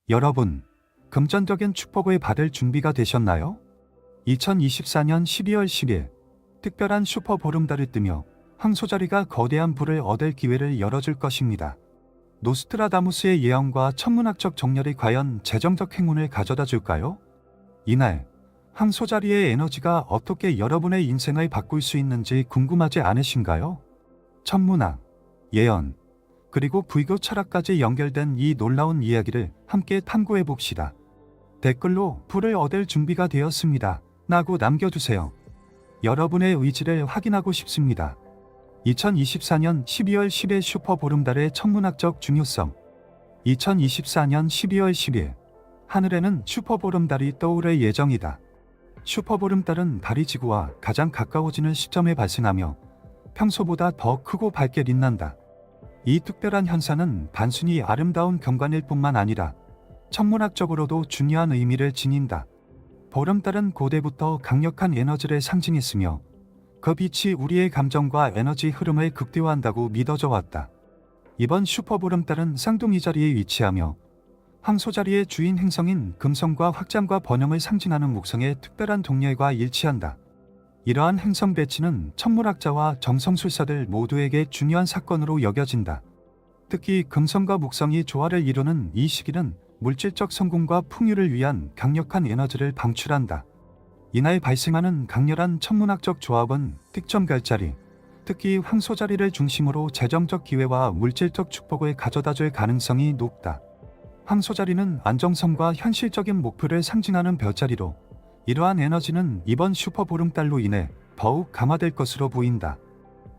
여러분, 금전적인 축복을 받을 준비가 되셨나요? 2024년 12월 10일, 특별한 슈퍼 보름달을 뜨며 황소자리가 거대한 부를 얻을 기회를 열어줄 것입니다. 노스트라다무스의 예언과 천문학적 정렬이 과연 재정적 행운을 가져다 줄까요? 이날, 황소자리의 에너지가 어떻게 여러분의 인생을 바꿀 수 있는지 궁금하지 않으신가요? 천문학, 예언, 그리고 불교 철학까지 연결된 이 놀라운 이야기를 함께 탐구해 봅시다. 댓글로 불을 얻을 준비가 되었습니다 라고 남겨주세요. 여러분의 의지를 확인하고 싶습니다. 2024년 12월 10일 슈퍼 보름달의 천문학적 중요성. 2024년 12월 10일, 하늘에는 슈퍼 보름달이 떠오를 예정이다. 슈퍼 보름달은 달이 지구와 가장 가까워지는 시점에 발생하며 평소보다 더 크고 밝게 빛난다. 이 특별한 현상은 단순히 아름다운 경관일 뿐만 아니라 천문학적으로도 중요한 의미를 지닌다. 보름달은 고대부터 강력한 에너지를 상징했으며 그 빛이 우리의 감정과 에너지 흐름을 극대화한다고 믿어져 왔다. 이번 슈퍼 보름달은 쌍둥이 자리에 위치하며 황소자리의 주인 행성인 금성과 확장과 번영을 상징하는 목성의 특별한 동렬과 일치한다. 이러한 행성 배치는 천문학자와 정성술사들 모두에게 중요한 사건으로 여겨진다. 특히 금성과 목성이 조화를 이루는 이 시기는 물질적 성공과 풍요를 위한 강력한 에너지를 방출한다. 이날 발생하는 강렬한 천문학적 조합은 득점 별자리, 특히 황소자리를 중심으로 재정적 기회와 물질적 축복을 가져다줄 가능성이 높다. 황소자리는 안정성과 현실적인 목표를 상징하는 별자리로 이러한 에너지는 이번 슈퍼 보름달로 인해 더욱 강화될 것으로 보인다.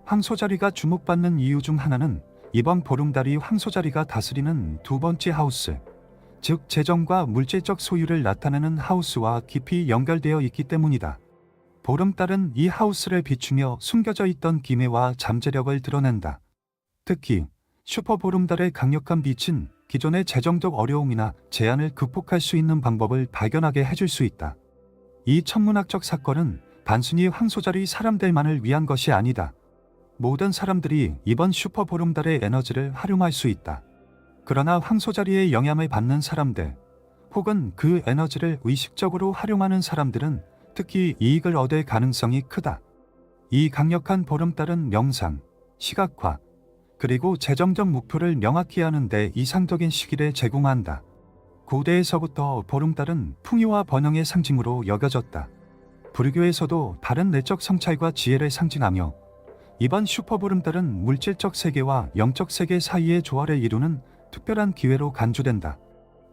황소자리가 주목받는 이유 중 하나는 이번 보름달이 황소자리가 다스리는 두 번째 하우스, 즉 재정과 물질적 소유를 나타내는 하우스와 깊이 연결되어 있기 때문이다. 보름달은 이 하우스를 비추며 숨겨져 있던 기매와 잠재력을 드러낸다. 특히 슈퍼 보름달의 강력한 빛은 기존의 재정적 어려움이나 제한을 극복할 수 있는 방법을 발견하게 해줄 수 있다. 이 천문학적 사건은 단순히 황소자리 사람들만을 위한 것이 아니다. 모든 사람들이 이번 슈퍼 보름달의 에너지를 활용할 수 있다. 그러나 황소자리의 영향을 받는 사람들, 혹은 그 에너지를 의식적으로 활용하는 사람들은 특히 이익을 얻을 가능성이 크다. 이 강력한 보름달은 명상, 시각화, 그리고 재정적 목표를 명확히 하는 데 이상적인 시기를 제공한다. 고대에서부터 보름달은 풍요와 번영의 상징으로 여겨졌다. 불교에서도 다른 내적 성찰과 지혜를 상징하며 이번 슈퍼 보름달은 물질적 세계와 영적 세계 사이의 조화를 이루는 특별한 기회로 간주된다.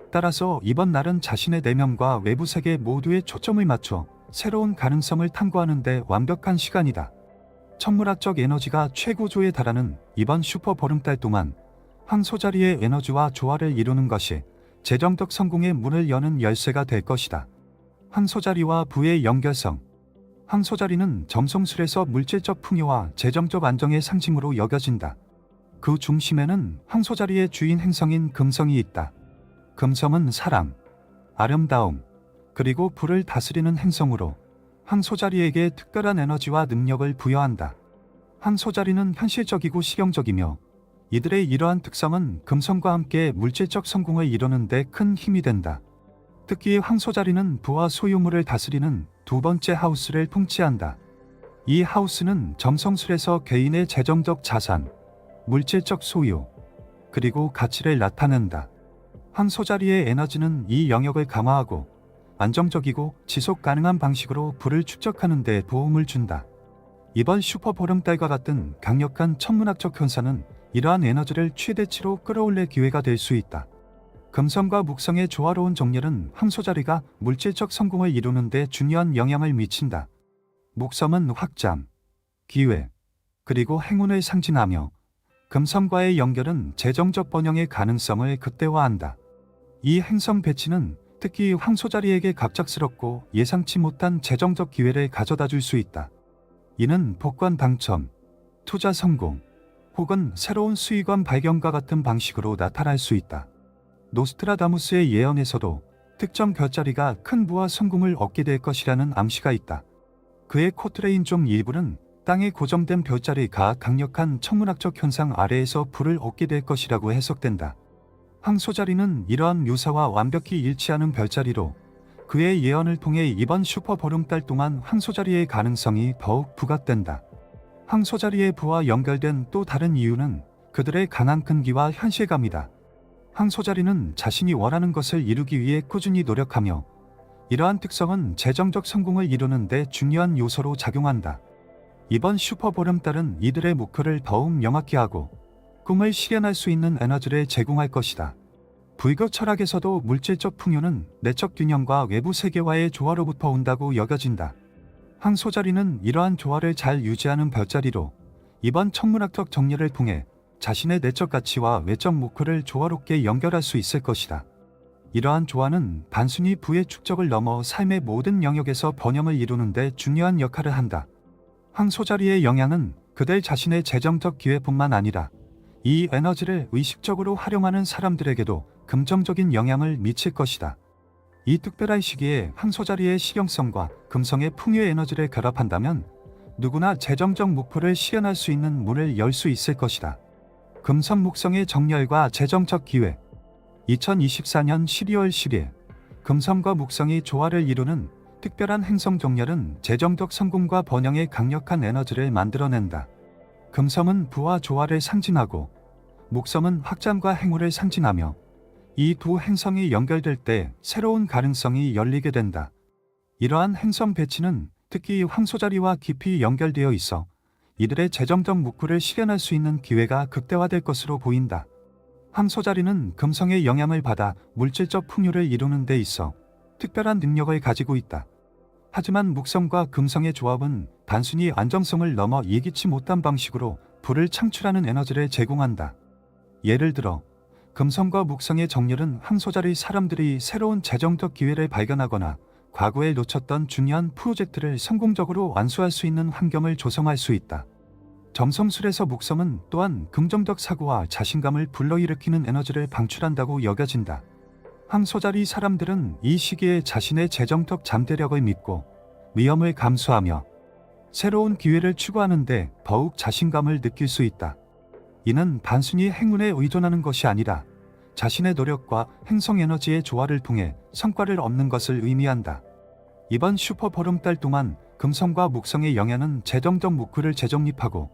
따라서 이번 날은 자신의 내면과 외부 세계 모두에 초점을 맞춰 새로운 가능성을 탐구하는 데 완벽한 시간이다. 천문학적 에너지가 최고조에 달하는 이번 슈퍼 보름달 동안 황소자리의 에너지와 조화를 이루는 것이 재정적 성공의 문을 여는 열쇠가 될 것이다. 황소자리와 부의 연결성. 황소자리는 점성술에서 물질적 풍요와 재정적 안정의 상징으로 여겨진다. 그 중심에는 황소자리의 주인 행성인 금성이 있다. 금성은 사랑, 아름다움, 그리고 불을 다스리는 행성으로 황소자리에게 특별한 에너지와 능력을 부여한다. 황소자리는 현실적이고 실용적이며 이들의 이러한 특성은 금성과 함께 물질적 성공을 이루는 데 큰 힘이 된다. 특히 황소자리는 부와 소유물을 다스리는 두 번째 하우스를 통치한다. 이 하우스는 점성술에서 개인의 재정적 자산, 물질적 소유, 그리고 가치를 나타낸다. 황소자리의 에너지는 이 영역을 강화하고 안정적이고 지속 가능한 방식으로 불을 축적하는 데 도움을 준다. 이번 슈퍼 보름달과 같은 강력한 천문학적 현상은 이러한 에너지를 최대치로 끌어올릴 기회가 될 수 있다. 금성과 목성의 조화로운 정렬은 황소자리가 물질적 성공을 이루는 데 중요한 영향을 미친다. 목성은 확장, 기회, 그리고 행운을 상징하며 금성과의 연결은 재정적 번영의 가능성을 극대화한다. 이 행성 배치는 특히 황소자리에게 갑작스럽고 예상치 못한 재정적 기회를 가져다 줄 수 있다. 이는 복권 당첨, 투자 성공, 혹은 새로운 수익원 발견과 같은 방식으로 나타날 수 있다. 노스트라다무스의 예언에서도 특정 별자리가 큰 부와 성공을 얻게 될 것이라는 암시가 있다. 그의 코트레인 중 일부는 땅에 고정된 별자리가 강력한 천문학적 현상 아래에서 불을 얻게 될 것이라고 해석된다. 황소자리는 이러한 묘사와 완벽히 일치하는 별자리로 그의 예언을 통해 이번 슈퍼 보름달 동안 황소자리의 가능성이 더욱 부각된다. 황소자리의 부와 연결된 또 다른 이유는 그들의 강한 끈기와 현실감이다. 황소자리는 자신이 원하는 것을 이루기 위해 꾸준히 노력하며 이러한 특성은 재정적 성공을 이루는 데 중요한 요소로 작용한다. 이번 슈퍼 보름달은 이들의 목표를 더욱 명확히 하고 꿈을 실현할 수 있는 에너지를 제공할 것이다. 불교 철학에서도 물질적 풍요는 내적 균형과 외부 세계와의 조화로부터 온다고 여겨진다. 황소자리는 이러한 조화를 잘 유지하는 별자리로 이번 천문학적 정리를 통해 자신의 내적 가치와 외적 목표를 조화롭게 연결할 수 있을 것이다. 이러한 조화는 단순히 부의 축적을 넘어 삶의 모든 영역에서 번영을 이루는 데 중요한 역할을 한다. 황소자리의 영향은 그들 자신의 재정적 기회뿐만 아니라 이 에너지를 의식적으로 활용하는 사람들에게도 긍정적인 영향을 미칠 것이다. 이 특별한 시기에 황소자리의 실용성과 금성의 풍요의 에너지를 결합한다면 누구나 재정적 목표를 실현할 수 있는 문을 열 수 있을 것이다. 금성 목성의 정렬과 재정적 기회. 2024년 12월 10일 금성과 목성이 조화를 이루는 특별한 행성 정렬은 재정적 성공과 번영의 강력한 에너지를 만들어낸다. 금성은 부와 조화를 상징하고 목성은 확장과 행운을 상징하며 이 두 행성이 연결될 때 새로운 가능성이 열리게 된다. 이러한 행성 배치는 특히 황소자리와 깊이 연결되어 있어 이들의 재정적 목표를 실현할 수 있는 기회가 극대화될 것으로 보인다. 황소자리는 금성의 영향을 받아 물질적 풍요를 이루는 데 있어 특별한 능력을 가지고 있다. 하지만 목성과 금성의 조합은 단순히 안정성을 넘어 예기치 못한 방식으로 불을 창출하는 에너지를 제공한다. 예를 들어 금성과 목성의 정렬은 황소자리 사람들이 새로운 재정적 기회를 발견하거나 과거에 놓쳤던 중요한 프로젝트를 성공적으로 완수할 수 있는 환경을 조성할 수 있다. 점성술에서 목성은 또한 긍정적 사고와 자신감을 불러일으키는 에너지를 방출한다고 여겨진다. 황소자리 사람들은 이 시기에 자신의 재정적 잠재력을 믿고 위험을 감수하며 새로운 기회를 추구하는데 더욱 자신감을 느낄 수 있다. 이는 단순히 행운에 의존하는 것이 아니라 자신의 노력과 행성 에너지의 조화를 통해 성과를 얻는 것을 의미한다. 이번 슈퍼 보름달 동안 금성과 목성의 영향은 재정적 목표를 재정립하고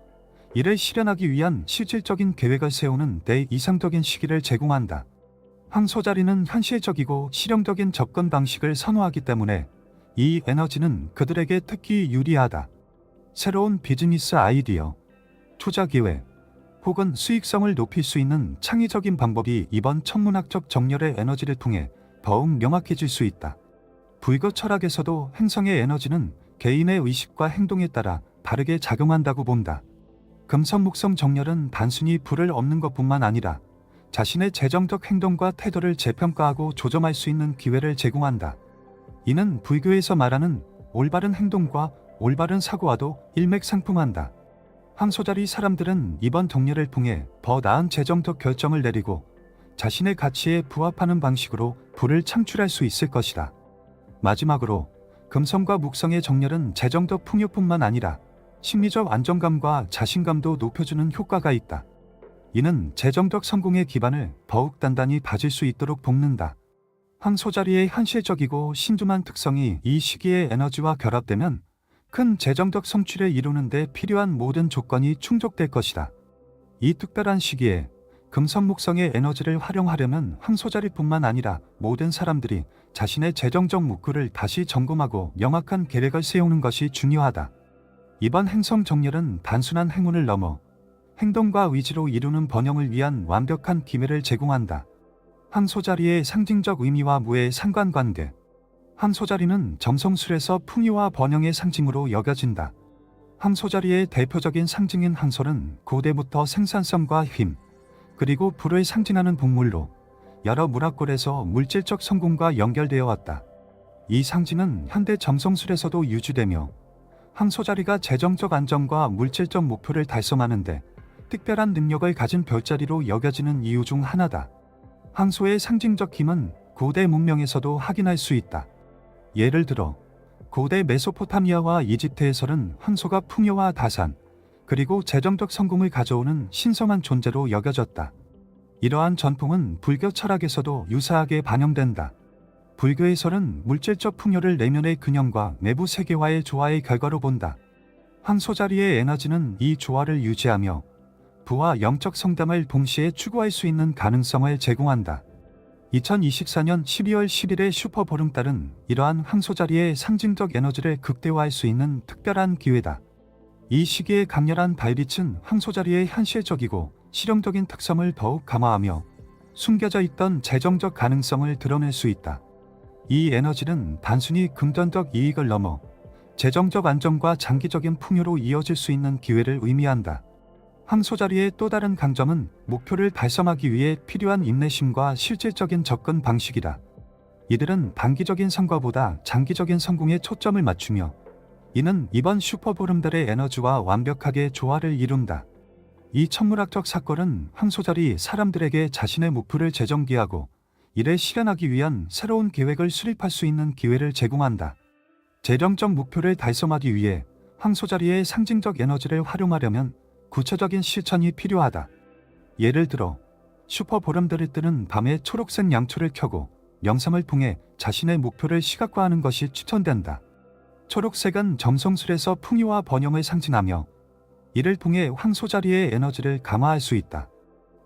이를 실현하기 위한 실질적인 계획을 세우는 데 이상적인 시기를 제공한다. 황소자리는 현실적이고 실용적인 접근 방식을 선호하기 때문에 이 에너지는 그들에게 특히 유리하다. 새로운 비즈니스 아이디어, 투자 기회, 혹은 수익성을 높일 수 있는 창의적인 방법이 이번 천문학적 정렬의 에너지를 통해 더욱 명확해질 수 있다. 불교 철학에서도 행성의 에너지는 개인의 의식과 행동에 따라 다르게 작용한다고 본다. 금성목성 정렬은 단순히 불을 얻는 것뿐만 아니라 자신의 재정적 행동과 태도를 재평가하고 조정할 수 있는 기회를 제공한다. 이는 불교에서 말하는 올바른 행동과 올바른 사고와도 일맥상통한다. 황소자리 사람들은 이번 정렬을 통해 더 나은 재정적 결정을 내리고 자신의 가치에 부합하는 방식으로 부를 창출할 수 있을 것이다. 마지막으로 금성과 목성의 정렬은 재정적 풍요뿐만 아니라 심리적 안정감과 자신감도 높여주는 효과가 있다. 이는 재정적 성공의 기반을 더욱 단단히 다질 수 있도록 돕는다. 황소자리의 현실적이고 신중한 특성이 이 시기의 에너지와 결합되면 큰 재정적 성취를 이루는 데 필요한 모든 조건이 충족될 것이다. 이 특별한 시기에 금성목성의 에너지를 활용하려면 황소자리뿐만 아니라 모든 사람들이 자신의 재정적 목표를 다시 점검하고 명확한 계획을 세우는 것이 중요하다. 이번 행성 정렬은 단순한 행운을 넘어 행동과 의지로 이루는 번영을 위한 완벽한 기회를 제공한다. 황소자리의 상징적 의미와 무의 상관관계. 황소자리는 점성술에서 풍요와 번영의 상징으로 여겨진다. 황소자리의 대표적인 상징인 황소는 고대부터 생산성과 힘, 그리고 불을 상징하는 동물로 여러 문화권에서 물질적 성공과 연결되어 왔다. 이 상징은 현대 점성술에서도 유지되며 황소자리가 재정적 안정과 물질적 목표를 달성하는데 특별한 능력을 가진 별자리로 여겨지는 이유 중 하나다. 황소의 상징적 힘은 고대 문명에서도 확인할 수 있다. 예를 들어 고대 메소포타미아와 이집트에서는 황소가 풍요와 다산, 그리고 재정적 성공을 가져오는 신성한 존재로 여겨졌다. 이러한 전통은 불교 철학에서도 유사하게 반영된다. 불교에서는 물질적 풍요를 내면의 균형과 내부 세계와의 조화의 결과로 본다. 황소자리의 에너지는 이 조화를 유지하며 부와 영적 성담을 동시에 추구할 수 있는 가능성을 제공한다. 2024년 12월 10일의 슈퍼 보름달은 이러한 황소자리의 상징적 에너지를 극대화할 수 있는 특별한 기회다. 이 시기의 강렬한 달빛은 황소자리의 현실적이고 실용적인 특성을 더욱 강화하며 숨겨져 있던 재정적 가능성을 드러낼 수 있다. 이 에너지는 단순히 금전적 이익을 넘어 재정적 안정과 장기적인 풍요로 이어질 수 있는 기회를 의미한다. 황소자리의 또 다른 강점은 목표를 달성하기 위해 필요한 인내심과 실질적인 접근 방식이다. 이들은 단기적인 성과보다 장기적인 성공에 초점을 맞추며 이는 이번 슈퍼보름달의 에너지와 완벽하게 조화를 이룬다. 이 천문학적 사건은 황소자리 사람들에게 자신의 목표를 재정비하고 이를 실현하기 위한 새로운 계획을 수립할 수 있는 기회를 제공한다. 재정적 목표를 달성하기 위해 황소자리의 상징적 에너지를 활용하려면 구체적인 실천이 필요하다. 예를 들어 슈퍼보름달을 뜨는 밤에 초록색 양초를 켜고 명상을 통해 자신의 목표를 시각화하는 것이 추천된다. 초록색은 점성술에서 풍요와 번영을 상징하며 이를 통해 황소자리의 에너지를 강화할 수 있다.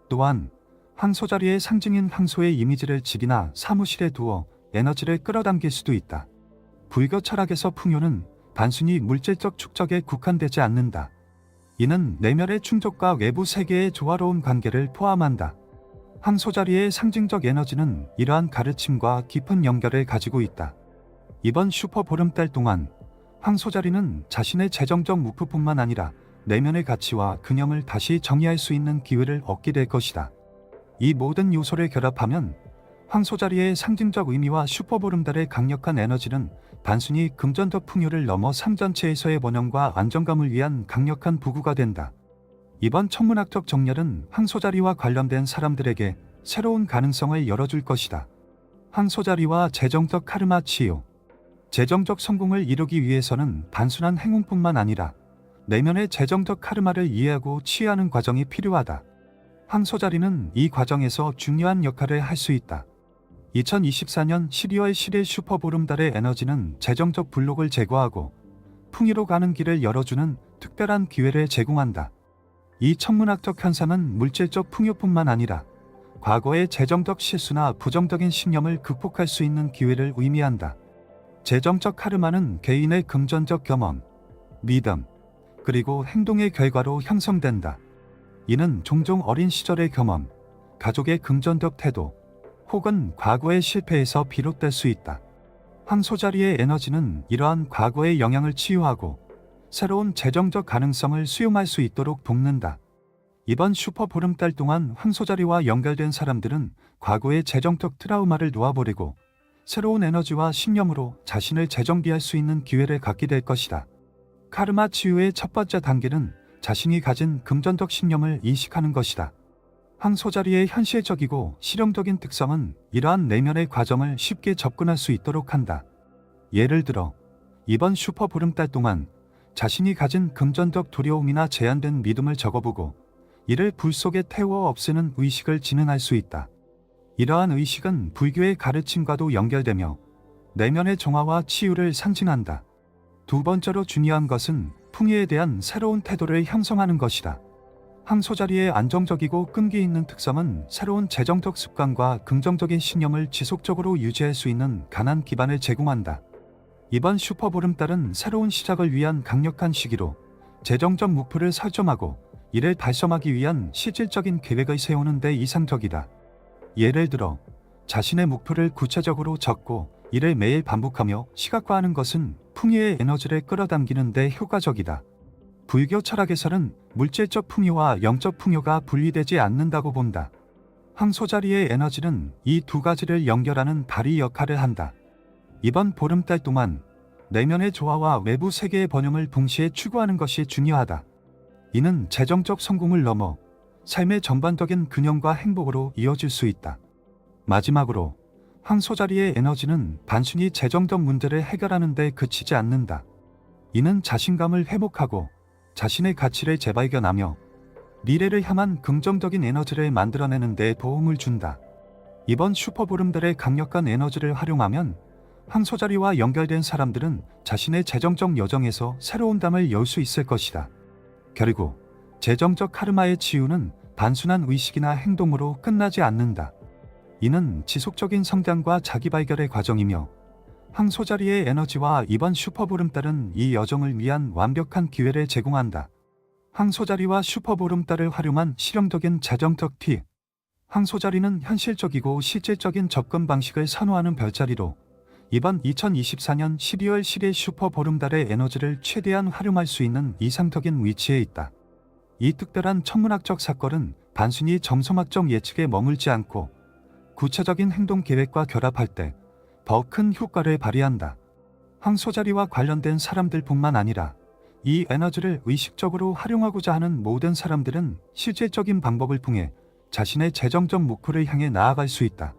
또한 황소자리의 상징인 황소의 이미지를 집이나 사무실에 두어 에너지를 끌어당길 수도 있다. 불교 철학에서 풍요는 단순히 물질적 축적에 국한되지 않는다. 이는 내면의 충족과 외부 세계의 조화로운 관계를 포함한다. 황소자리의 상징적 에너지는 이러한 가르침과 깊은 연결을 가지고 있다. 이번 슈퍼 보름달 동안 황소자리는 자신의 재정적 목표뿐만 아니라 내면의 가치와 균형을 다시 정의할 수 있는 기회를 얻게 될 것이다. 이 모든 요소를 결합하면 황소자리의 상징적 의미와 슈퍼보름달의 강력한 에너지는 단순히 금전적 풍요를 넘어 삶 전체에서의 번영과 안정감을 위한 강력한 부구가 된다. 이번 천문학적 정렬은 황소자리와 관련된 사람들에게 새로운 가능성을 열어줄 것이다. 황소자리와 재정적 카르마 치유. 재정적 성공을 이루기 위해서는 단순한 행운뿐만 아니라 내면의 재정적 카르마를 이해하고 치유하는 과정이 필요하다. 황소자리는 이 과정에서 중요한 역할을 할 수 있다. 2024년 12월 10일 슈퍼보름달의 에너지는 재정적 블록을 제거하고 풍요로 가는 길을 열어주는 특별한 기회를 제공한다. 이 천문학적 현상은 물질적 풍요뿐만 아니라 과거의 재정적 실수나 부정적인 신념을 극복할 수 있는 기회를 의미한다. 재정적 카르마는 개인의 금전적 경험, 믿음, 그리고 행동의 결과로 형성된다. 이는 종종 어린 시절의 경험, 가족의 금전적 태도, 혹은 과거의 실패에서 비롯될 수 있다. 황소자리의 에너지는 이러한 과거의 영향을 치유하고 새로운 재정적 가능성을 수용할 수 있도록 돕는다. 이번 슈퍼 보름달 동안 황소자리와 연결된 사람들은 과거의 재정적 트라우마를 놓아버리고 새로운 에너지와 신념으로 자신을 재정비할 수 있는 기회를 갖게 될 것이다. 카르마 치유의 첫 번째 단계는 자신이 가진 금전적 신념을 인식하는 것이다. 황소자리의 현실적이고 실용적인 특성은 이러한 내면의 과정을 쉽게 접근할 수 있도록 한다. 예를 들어 이번 슈퍼 보름달 동안 자신이 가진 금전적 두려움이나 제한된 믿음을 적어보고 이를 불 속에 태워 없애는 의식을 진행할 수 있다. 이러한 의식은 불교의 가르침과도 연결되며 내면의 정화와 치유를 상징한다. 두 번째로 중요한 것은 풍요에 대한 새로운 태도를 형성하는 것이다. 황소자리의 안정적이고 끈기 있는 특성은 새로운 재정적 습관과 긍정적인 신념을 지속적으로 유지할 수 있는 강한 기반을 제공한다. 이번 슈퍼보름달은 새로운 시작을 위한 강력한 시기로 재정적 목표를 설정하고 이를 달성하기 위한 실질적인 계획을 세우는 데 이상적이다. 예를 들어 자신의 목표를 구체적으로 적고 이를 매일 반복하며 시각화하는 것은 풍요의 에너지를 끌어당기는 데 효과적이다. 불교 철학에서는 물질적 풍요와 영적 풍요가 분리되지 않는다고 본다. 황소자리의 에너지는 이 두 가지를 연결하는 다리 역할을 한다. 이번 보름달 동안 내면의 조화와 외부 세계의 번영을 동시에 추구하는 것이 중요하다. 이는 재정적 성공을 넘어 삶의 전반적인 균형과 행복으로 이어질 수 있다. 마지막으로 황소자리의 에너지는 단순히 재정적 문제를 해결하는 데 그치지 않는다. 이는 자신감을 회복하고 자신의 가치를 재발견하며 미래를 향한 긍정적인 에너지를 만들어내는 데 도움을 준다. 이번 슈퍼보름달의 강력한 에너지를 활용하면 황소자리와 연결된 사람들은 자신의 재정적 여정에서 새로운 담을 열 수 있을 것이다. 결국 재정적 카르마의 치유는 단순한 의식이나 행동으로 끝나지 않는다. 이는 지속적인 성장과 자기 발견의 과정이며 황소자리의 에너지와 이번 슈퍼보름달은 이 여정을 위한 완벽한 기회를 제공한다. 황소자리와 슈퍼보름달을 활용한 실용적인 재정적 팁. 황소자리는 현실적이고 실질적인 접근 방식을 선호하는 별자리로 이번 2024년 12월 10일 슈퍼보름달의 에너지를 최대한 활용할 수 있는 이상적인 위치에 있다. 이 특별한 천문학적 사건은 단순히 점성학적 예측에 머물지 않고 구체적인 행동 계획과 결합할 때 더 큰 효과를 발휘한다. 황소자리와 관련된 사람들뿐만 아니라 이 에너지를 의식적으로 활용하고자 하는 모든 사람들은 실질적인 방법을 통해 자신의 재정적 목표를 향해 나아갈 수 있다.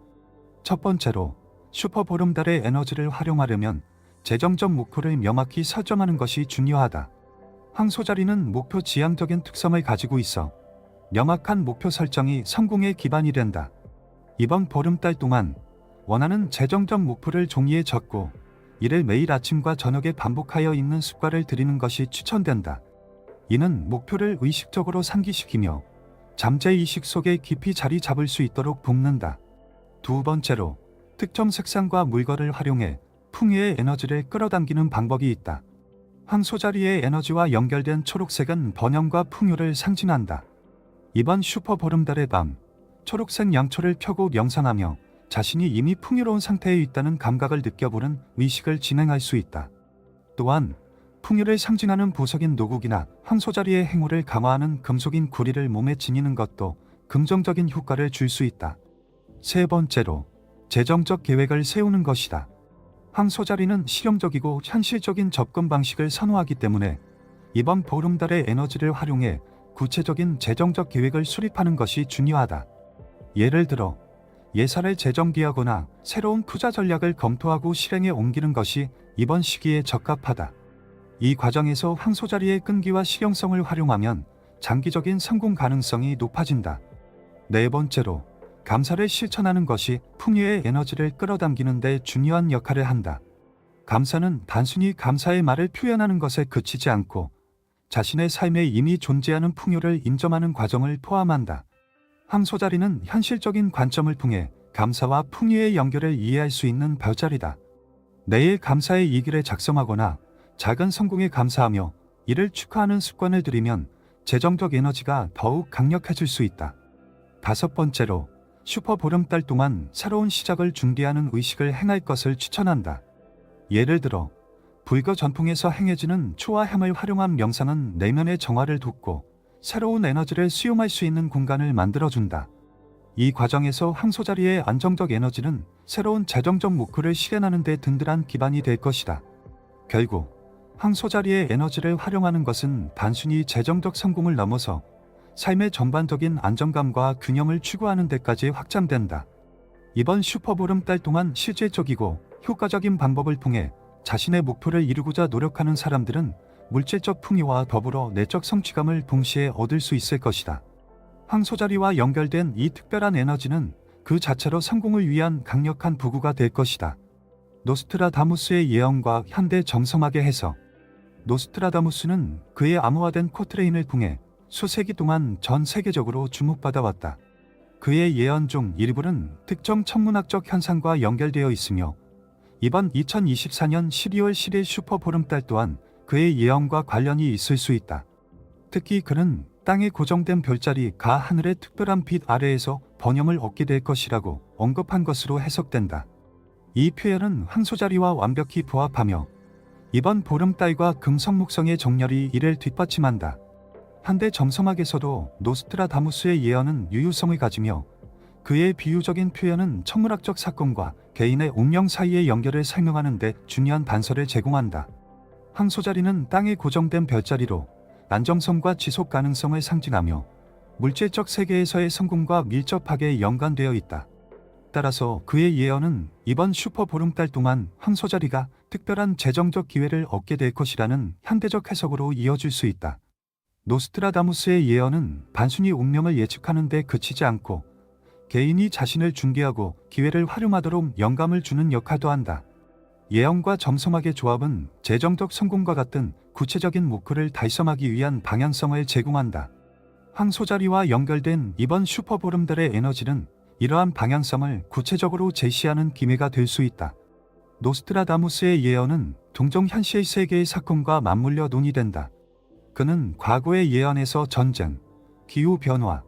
첫 번째로 슈퍼보름달의 에너지를 활용하려면 재정적 목표를 명확히 설정하는 것이 중요하다. 황소자리는 목표 지향적인 특성을 가지고 있어 명확한 목표 설정이 성공의 기반이 된다. 이번 보름달 동안 원하는 재정적 목표를 종이에 적고 이를 매일 아침과 저녁에 반복하여 읽는 습관을 들이는 것이 추천된다. 이는 목표를 의식적으로 상기시키며 잠재의식 속에 깊이 자리 잡을 수 있도록 돕는다. 두 번째로 특정 색상과 물건을 활용해 풍요의 에너지를 끌어당기는 방법이 있다. 황소자리의 에너지와 연결된 초록색은 번영과 풍요를 상징한다. 이번 슈퍼보름달의 밤, 초록색 양초를 펴고 명상하며 자신이 이미 풍요로운 상태에 있다는 감각을 느껴보는 의식을 진행할 수 있다. 또한 풍요를 상징하는 보석인 노국이나 황소자리의 행운을 강화하는 금속인 구리를 몸에 지니는 것도 긍정적인 효과를 줄 수 있다. 세 번째로 재정적 계획을 세우는 것이다. 황소자리는 실용적이고 현실적인 접근 방식을 선호하기 때문에 이번 보름달의 에너지를 활용해 구체적인 재정적 계획을 수립하는 것이 중요하다. 예를 들어 예산을 재정비하거나 새로운 투자 전략을 검토하고 실행에 옮기는 것이 이번 시기에 적합하다. 이 과정에서 황소자리의 끈기와 실용성을 활용하면 장기적인 성공 가능성이 높아진다. 네 번째로 감사를 실천하는 것이 풍요의 에너지를 끌어당기는 데 중요한 역할을 한다. 감사는 단순히 감사의 말을 표현하는 것에 그치지 않고 자신의 삶에 이미 존재하는 풍요를 인정하는 과정을 포함한다. 황소자리는 현실적인 관점을 통해 감사와 풍요의 연결을 이해할 수 있는 별자리다. 매일 감사의 일기를 작성하거나 작은 성공에 감사하며 이를 축하하는 습관을 들이면 재정적 에너지가 더욱 강력해질 수 있다. 다섯 번째로 슈퍼보름달 동안 새로운 시작을 준비하는 의식을 행할 것을 추천한다. 예를 들어 불교 전통에서 행해지는 초화향을 활용한 명상은 내면의 정화를 돕고 새로운 에너지를 수용할 수 있는 공간을 만들어준다. 이 과정에서 황소자리의 안정적 에너지는 새로운 재정적 목표를 실현하는 데 든든한 기반이 될 것이다. 결국 황소자리의 에너지를 활용하는 것은 단순히 재정적 성공을 넘어서 삶의 전반적인 안정감과 균형을 추구하는 데까지 확장된다. 이번 슈퍼보름달 동안 실질적이고 효과적인 방법을 통해 자신의 목표를 이루고자 노력하는 사람들은 물질적 풍요와 더불어 내적 성취감을 동시에 얻을 수 있을 것이다. 황소자리와 연결된 이 특별한 에너지는 그 자체로 성공을 위한 강력한 도구가 될 것이다. 노스트라다무스의 예언과 현대 정성학의 해석. 노스트라다무스는 그의 암호화된 코트레인을 통해 수세기 동안 전 세계적으로 주목받아왔다. 그의 예언 중 일부는 특정 천문학적 현상과 연결되어 있으며 이번 2024년 12월 10일 슈퍼보름달 또한 그의 예언과 관련이 있을 수 있다. 특히 그는 땅에 고정된 별자리가 하늘의 특별한 빛 아래에서 번영을 얻게 될 것이라고 언급한 것으로 해석된다. 이 표현은 황소자리와 완벽히 부합하며 이번 보름달과 금성목성의 정렬이 이를 뒷받침한다. 현대 점성학에서도 노스트라다무스의 예언은 유효성을 가지며 그의 비유적인 표현은 천문학적 사건과 개인의 운명 사이의 연결을 설명하는 데 중요한 단서를 제공한다. 황소자리는 땅에 고정된 별자리로 안정성과 지속 가능성을 상징하며 물질적 세계에서의 성공과 밀접하게 연관되어 있다. 따라서 그의 예언은 이번 슈퍼보름달 동안 황소자리가 특별한 재정적 기회를 얻게 될 것이라는 현대적 해석으로 이어질 수 있다. 노스트라다무스의 예언은 단순히 운명을 예측하는 데 그치지 않고 개인이 자신을 중개하고 기회를 활용하도록 영감을 주는 역할도 한다. 예언과 점성학의 조합은 재정적 성공과 같은 구체적인 목표를 달성하기 위한 방향성을 제공한다. 황소자리와 연결된 이번 슈퍼보름달의 에너지는 이러한 방향성을 구체적으로 제시하는 기회가 될 수 있다. 노스트라다무스의 예언은 종종 현실 세계의 사건과 맞물려 논의된다. 그는 과거의 예언에서 전쟁, 기후변화,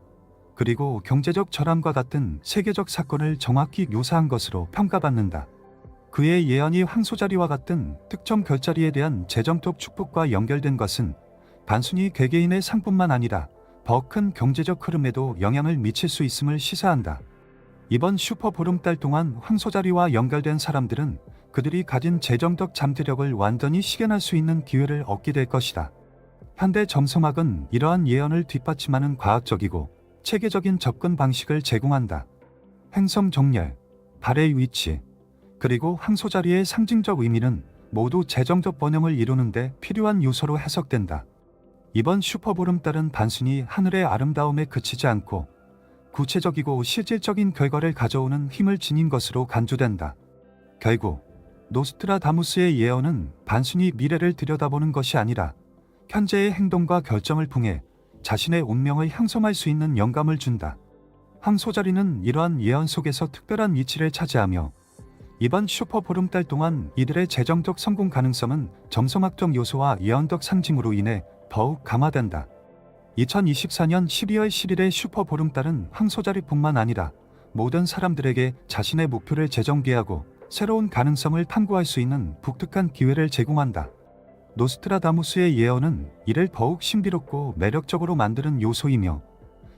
그리고 경제적 절함과 같은 세계적 사건을 정확히 묘사한 것으로 평가받는다. 그의 예언이 황소자리와 같은 특정 별자리에 대한 재정적 축복과 연결된 것은 단순히 개개인의 상뿐만 아니라 더 큰 경제적 흐름에도 영향을 미칠 수 있음을 시사한다. 이번 슈퍼보름달 동안 황소자리와 연결된 사람들은 그들이 가진 재정적 잠재력을 완전히 실현할 수 있는 기회를 얻게 될 것이다. 현대 점성학은 이러한 예언을 뒷받침하는 과학적이고 체계적인 접근 방식을 제공한다. 행성 정렬, 달의 위치, 그리고 황소자리의 상징적 의미는 모두 재정적 번영을 이루는 데 필요한 요소로 해석된다. 이번 슈퍼보름달은 단순히 하늘의 아름다움에 그치지 않고 구체적이고 실질적인 결과를 가져오는 힘을 지닌 것으로 간주된다. 결국 노스트라다무스의 예언은 단순히 미래를 들여다보는 것이 아니라 현재의 행동과 결정을 통해 자신의 운명을 형성할 수 있는 영감을 준다. 황소자리는 이러한 예언 속에서 특별한 위치를 차지하며 이번 슈퍼보름달 동안 이들의 재정적 성공 가능성은 점성학적 요소와 예언적 상징으로 인해 더욱 강화된다. 2024년 12월 7일의 슈퍼보름달은 황소자리뿐만 아니라 모든 사람들에게 자신의 목표를 재정비하고 새로운 가능성을 탐구할 수 있는 독특한 기회를 제공한다. 노스트라다무스의 예언은 이를 더욱 신비롭고 매력적으로 만드는 요소이며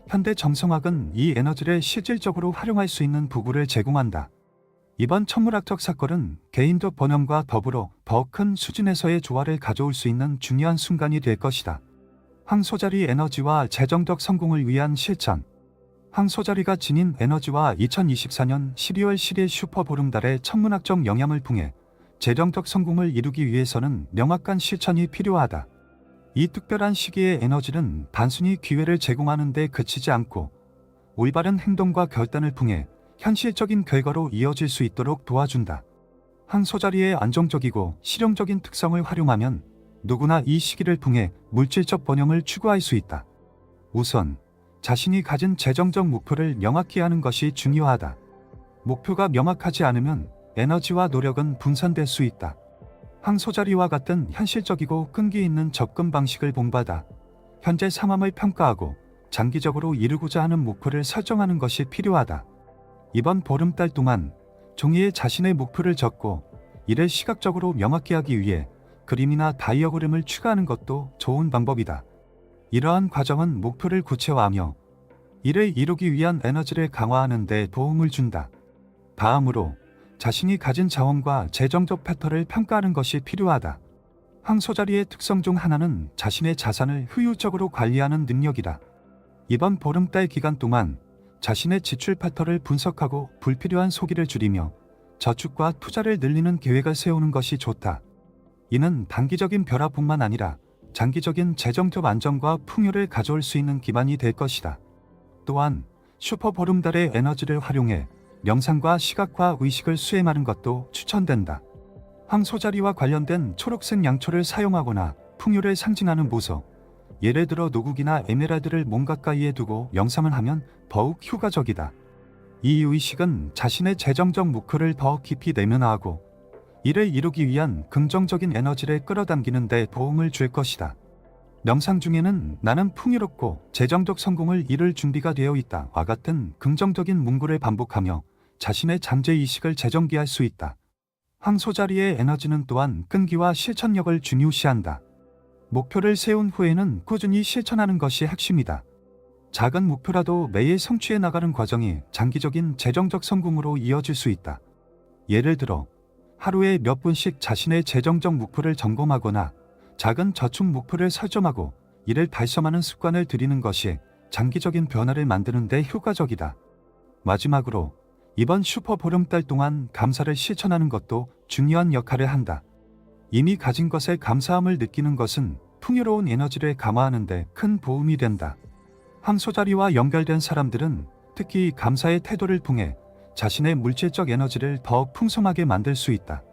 현대 점성학은 이 에너지를 실질적으로 활용할 수 있는 도구를 제공한다. 이번 천문학적 사건은 개인적 번영과 더불어 더 큰 수준에서의 조화를 가져올 수 있는 중요한 순간이 될 것이다. 황소자리 에너지와 재정적 성공을 위한 실천. 황소자리가 지닌 에너지와 2024년 12월 10일 슈퍼보름달의 천문학적 영향을 통해 재정적 성공을 이루기 위해서는 명확한 실천이 필요하다. 이 특별한 시기의 에너지는 단순히 기회를 제공하는 데 그치지 않고 올바른 행동과 결단을 통해 현실적인 결과로 이어질 수 있도록 도와준다. 황소자리의 안정적이고 실용적인 특성을 활용하면 누구나 이 시기를 통해 물질적 번영을 추구할 수 있다. 우선 자신이 가진 재정적 목표를 명확히 하는 것이 중요하다. 목표가 명확하지 않으면 에너지와 노력은 분산될 수 있다. 황소자리와 같은 현실적이고 끈기 있는 접근 방식을 본받아 현재 상황을 평가하고 장기적으로 이루고자 하는 목표를 설정하는 것이 필요하다. 이번 보름달 동안 종이에 자신의 목표를 적고 이를 시각적으로 명확히 하기 위해 그림이나 다이어그램을 추가하는 것도 좋은 방법이다. 이러한 과정은 목표를 구체화하며 이를 이루기 위한 에너지를 강화하는 데 도움을 준다. 다음으로 자신이 가진 자원과 재정적 패턴을 평가하는 것이 필요하다. 황소자리의 특성 중 하나는 자신의 자산을 효율적으로 관리하는 능력이다. 이번 보름달 기간 동안 자신의 지출 패턴을 분석하고 불필요한 소비를 줄이며 저축과 투자를 늘리는 계획을 세우는 것이 좋다. 이는 단기적인 변화뿐만 아니라 장기적인 재정적 안정과 풍요를 가져올 수 있는 기반이 될 것이다. 또한 슈퍼보름달의 에너지를 활용해 명상과 시각화 의식을 수행하는 것도 추천된다. 황소자리와 관련된 초록색 양초를 사용하거나 풍요를 상징하는 보석, 예를 들어 노국이나 에메랄드를 몸 가까이에 두고 명상을 하면 더욱 효과적이다. 이 의식은 자신의 재정적 목표를 더 깊이 내면화하고 이를 이루기 위한 긍정적인 에너지를 끌어당기는 데 도움을 줄 것이다. 명상 중에는 나는 풍요롭고 재정적 성공을 이룰 준비가 되어 있다와 같은 긍정적인 문구를 반복하며 자신의 잠재의식을 재정비할 수 있다. 황소자리의 에너지는 또한 끈기와 실천력을 중요시한다. 목표를 세운 후에는 꾸준히 실천하는 것이 핵심이다. 작은 목표라도 매일 성취해 나가는 과정이 장기적인 재정적 성공으로 이어질 수 있다. 예를 들어 하루에 몇 분씩 자신의 재정적 목표를 점검하거나 작은 저축 목표를 설정하고 이를 달성하는 습관을 들이는 것이 장기적인 변화를 만드는 데 효과적이다. 마지막으로 이번 슈퍼보름달 동안 감사를 실천하는 것도 중요한 역할을 한다. 이미 가진 것에 감사함을 느끼는 것은 풍요로운 에너지를 감화하는 데 큰 도움이 된다. 황소자리와 연결된 사람들은 특히 감사의 태도를 통해 자신의 물질적 에너지를 더 풍성하게 만들 수 있다.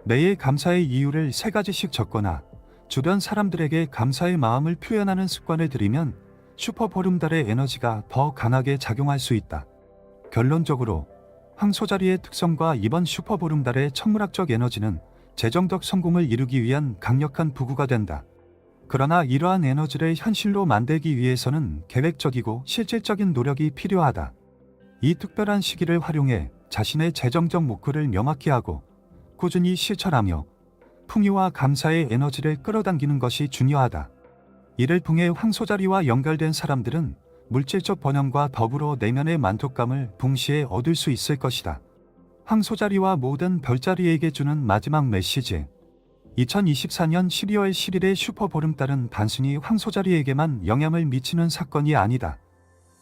매일 감사의 이유를 3가지씩 적거나 주변 사람들에게 감사의 마음을 표현하는 습관을 들이면 슈퍼보름달의 에너지가 더 강하게 작용할 수 있다. 결론적으로 황소자리의 특성과 이번 슈퍼보름달의 천문학적 에너지는 재정적 성공을 이루기 위한 강력한 부구가 된다. 그러나 이러한 에너지를 현실로 만들기 위해서는 계획적이고 실질적인 노력이 필요하다. 이 특별한 시기를 활용해 자신의 재정적 목표를 명확히 하고 꾸준히 실천하며 풍요와 감사의 에너지를 끌어당기는 것이 중요하다. 이를 통해 황소자리와 연결된 사람들은 물질적 번영과 더불어 내면의 만족감을 동시에 얻을 수 있을 것이다. 황소자리와 모든 별자리에게 주는 마지막 메시지. 2024년 12월 7일의 슈퍼보름달은 단순히 황소자리에게만 영향을 미치는 사건이 아니다.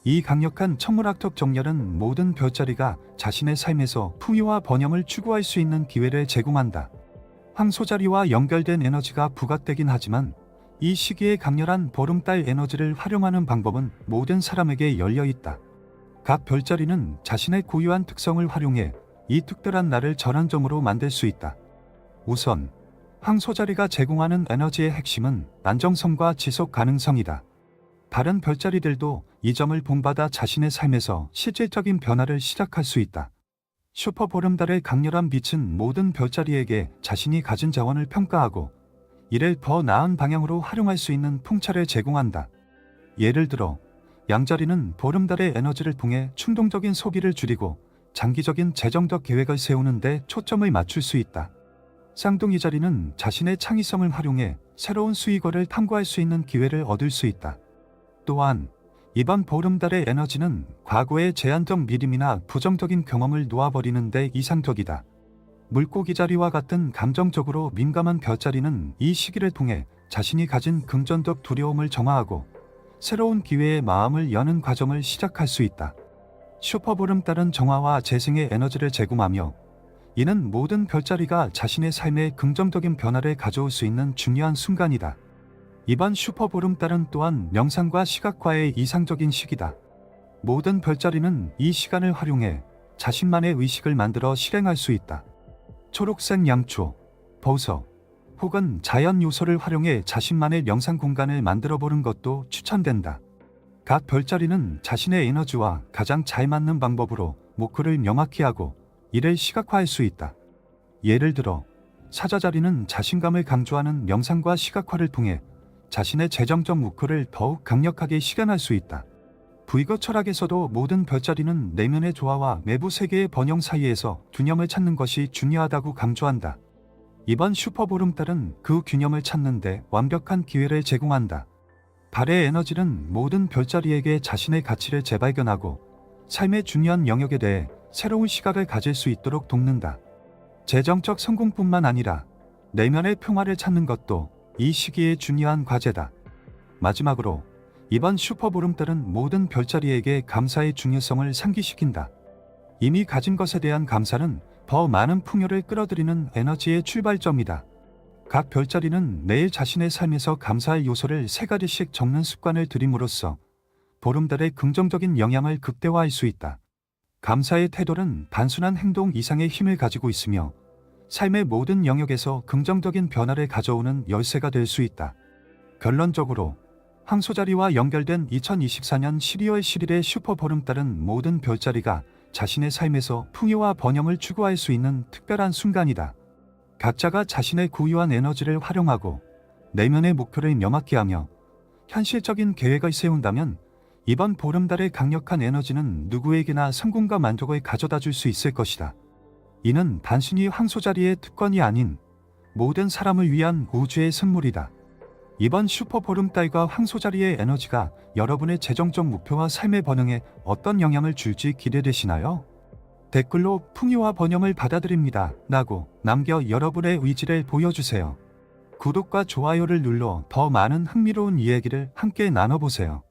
이 강력한 천문학적 정렬은 모든 별자리가 자신의 삶에서 풍요와 번영을 추구할 수 있는 기회를 제공한다. 황소자리와 연결된 에너지가 부각되긴 하지만 이 시기에 강렬한 보름달 에너지를 활용하는 방법은 모든 사람에게 열려 있다. 각 별자리는 자신의 고유한 특성을 활용해 이 특별한 날을 전환점으로 만들 수 있다. 우선 황소자리가 제공하는 에너지의 핵심은 안정성과 지속 가능성이다. 다른 별자리들도 이 점을 본받아 자신의 삶에서 실질적인 변화를 시작할 수 있다. 슈퍼보름달의 강렬한 빛은 모든 별자리에게 자신이 가진 자원을 평가하고 이를 더 나은 방향으로 활용할 수 있는 통찰을 제공한다. 예를 들어 양자리는 보름달의 에너지를 통해 충동적인 소비를 줄이고 장기적인 재정적 계획을 세우는 데 초점을 맞출 수 있다. 쌍둥이 자리는 자신의 창의성을 활용해 새로운 수익원을 탐구할 수 있는 기회를 얻을 수 있다. 또한 이번 보름달의 에너지는 과거의 제한적 믿음이나 부정적인 경험을 놓아버리는 데 이상적이다. 물고기 자리와 같은 감정적으로 민감한 별자리는 이 시기를 통해 자신이 가진 긍정적 두려움을 정화하고 새로운 기회의 마음을 여는 과정을 시작할 수 있다. 슈퍼보름달은 정화와 재생의 에너지를 제공하며 이는 모든 별자리가 자신의 삶에 긍정적인 변화를 가져올 수 있는 중요한 순간이다. 이번 슈퍼보름달은 또한 명상과 시각화의 이상적인 시기다. 모든 별자리는 이 시간을 활용해 자신만의 의식을 만들어 실행할 수 있다. 초록색 양초, 보석, 혹은 자연 요소를 활용해 자신만의 명상 공간을 만들어 보는 것도 추천된다. 각 별자리는 자신의 에너지와 가장 잘 맞는 방법으로 목표를 명확히 하고 이를 시각화할 수 있다. 예를 들어 사자자리는 자신감을 강조하는 명상과 시각화를 통해 자신의 재정적 목표를 더욱 강력하게 실현할 수 있다. 부이거 철학에서도 모든 별자리는 내면의 조화와 외부 세계의 번영 사이에서 균형을 찾는 것이 중요하다고 강조한다. 이번 슈퍼보름달은 그 균형을 찾는 데 완벽한 기회를 제공한다. 달의 에너지는 모든 별자리에게 자신의 가치를 재발견하고 삶의 중요한 영역에 대해 새로운 시각을 가질 수 있도록 돕는다. 재정적 성공뿐만 아니라 내면의 평화를 찾는 것도 이 시기의 중요한 과제다. 마지막으로 이번 슈퍼보름달은 모든 별자리에게 감사의 중요성을 상기시킨다. 이미 가진 것에 대한 감사는 더 많은 풍요를 끌어들이는 에너지의 출발점이다. 각 별자리는 매일 자신의 삶에서 감사할 요소를 3가지씩 적는 습관을 들임으로써 보름달의 긍정적인 영향을 극대화할 수 있다. 감사의 태도는 단순한 행동 이상의 힘을 가지고 있으며 삶의 모든 영역에서 긍정적인 변화를 가져오는 열쇠가 될 수 있다. 결론적으로 황소자리와 연결된 2024년 12월 7일의 슈퍼보름달은 모든 별자리가 자신의 삶에서 풍요와 번영을 추구할 수 있는 특별한 순간이다. 각자가 자신의 고유한 에너지를 활용하고 내면의 목표를 명확히 하며 현실적인 계획을 세운다면 이번 보름달의 강력한 에너지는 누구에게나 성공과 만족을 가져다 줄 수 있을 것이다. 이는 단순히 황소자리의 특권이 아닌 모든 사람을 위한 우주의 선물이다. 이번 슈퍼보름달과 황소자리의 에너지가 여러분의 재정적 목표와 삶의 번영에 어떤 영향을 줄지 기대되시나요? 댓글로 풍요와 번영을 받아들입니다 라고 남겨 여러분의 의지를 보여주세요. 구독과 좋아요를 눌러 더 많은 흥미로운 이야기를 함께 나눠보세요.